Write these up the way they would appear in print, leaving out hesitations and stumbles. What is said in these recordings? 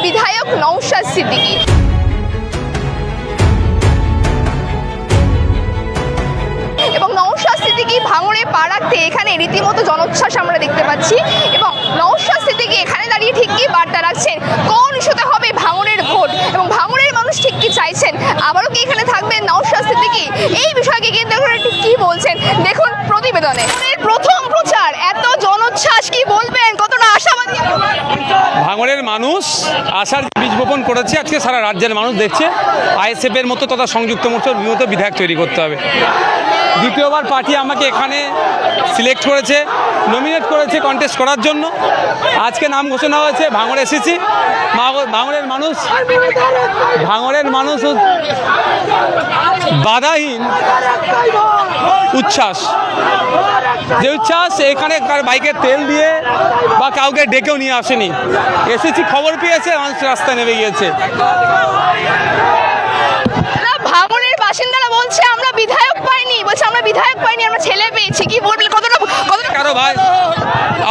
বিধায়ক নওশাদ সিদ্দিকী। এবং নওশাদ সিদ্দিকী ভাঙড়ে পা রাখতে এখানে রীতিমতো জনোচ্ছ্বাস আমরা দেখতে পাচ্ছি। এবং নওশাদ সিদ্দিকী এখানে দাঁড়িয়ে ঠিক কি বার্তা রাখছেন, কোন ইস্যুতে হবে ভাঙড়ের ভোট এবং ভাঙড়ের মানুষ ঠিক কি চাইছেন, আবারও কি এখানে থাকবেন নওশাদ সিদ্দিকী, এই বিষয়কে কেন্দ্র করে ঠিক কি বলছেন দেখুন প্রতিবেদনে। প্রথম প্রচার, এত জনোচ্ছ্বাস, কি বলবেন, কতটা আশাবাদী? ভাঙড়ের মানুষ আশার বীজ বপন করেছে। আজকে সারা রাজ্যের মানুষ দেখছে আইএসএফ এর মতো তথা সংযুক্ত মোর্চার মতো বিধায়ক তৈরি করতে হবে। দ্বিতীয়বার পার্টি আমাকে এখানে সিলেক্ট করেছে, নমিনেট করেছে কন্টেস্ট করার জন্য। আজকে নাম ঘোষণা হয়েছে, ভাঙড়ে এসেছি। ভাঙড়ের মানুষ বাধাহীন উচ্ছ্বাস, যে উচ্ছ্বাস এখানে বাইকের তেল দিয়ে বা কাউকে ডেকেও নিয়ে আসেনি। এসেছি, খবর পেয়েছে, মানুষ রাস্তায় নেমে গিয়েছে। ভাঙড়ের বাসিন্দারা বলছে আমরা বিধায়ক পাইনি, আমরা ছেলে পেয়েছি, কি বলবেন, কতটা? কারো ভাই,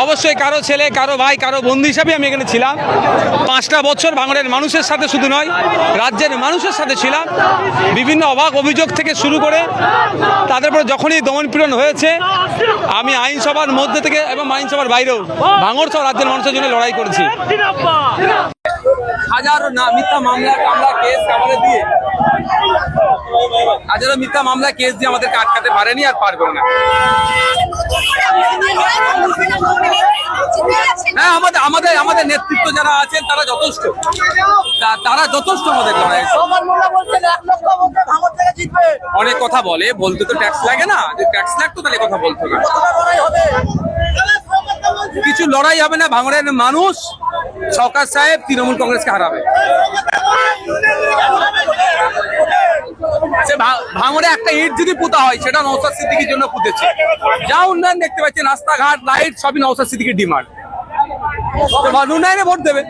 অবশ্যই কারো ছেলে, কারো ভাই, কারো বন্ধু হিসাবে আমি এখানে ছিলাম। 5টা বছর ভাঙড়ের মানুষের সাথে শুধু নয়, রাজ্যের মানুষের সাথে ছিলাম। বিভিন্ন অবাক অভিযোগ থেকে শুরু করে তাদের উপরে যখনই দমনপীড়ন হয়েছে, আমি আইনসভার মধ্যে থেকে এবং আইনসভার বাইরেও ভাঙড় সহ রাজ্যের মানুষের জন্য লড়াই করেছি। হাজারো মিথ্যা মামলা কেস আমাদের দিয়ে, হাজারো মিথ্যা মামলা কেস দিয়ে আমাদেরকে আটকাতে পারেনি আর পারবেও না। হ্যাঁ, আমাদের নেতৃত্ব যারা আছেন তারা যথেষ্ট আমাদের লড়াই। অনেক কথা বলতে তো ট্যাক্স লাগে না, যে ট্যাক্স লাগতো তাহলে কথা বলতো না। কিছু লড়াই হবে না, ভাঙড়ের মানুষ সরকার সাহেব তৃণমূল কংগ্রেসকে হারাবে। ভাঙড়ে একটা ইট যদি পুঁতা হয়, সেটা নওশাদ সিদ্দিকীর জন্য পুঁতেছে। যা উন্নয়ন দেখতে পাচ্ছেন, রাস্তাঘাট, লাইট, সবই নওশাদ সিদ্দিকীর ডিমান্ড। উন্নয়নে ভোট দেবে।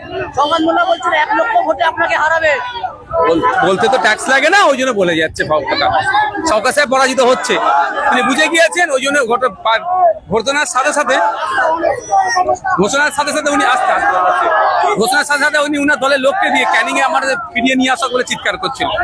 বলতে তো ট্যাক্স লাগে না, ওই জন্য বলে যাচ্ছে। সরকার সাহেব পরাজিত হচ্ছে, তিনি বুঝে গিয়েছেন, ওই জন্য ঘোষণার সাথে সাথে উনি আসতে ঘোষণার সাথে সাথে উনি উনার দলের লোককে দিয়ে ক্যানিং এ আমাদের ফিরিয়ে নিয়ে আসা বলে চিৎকার করছিলেন।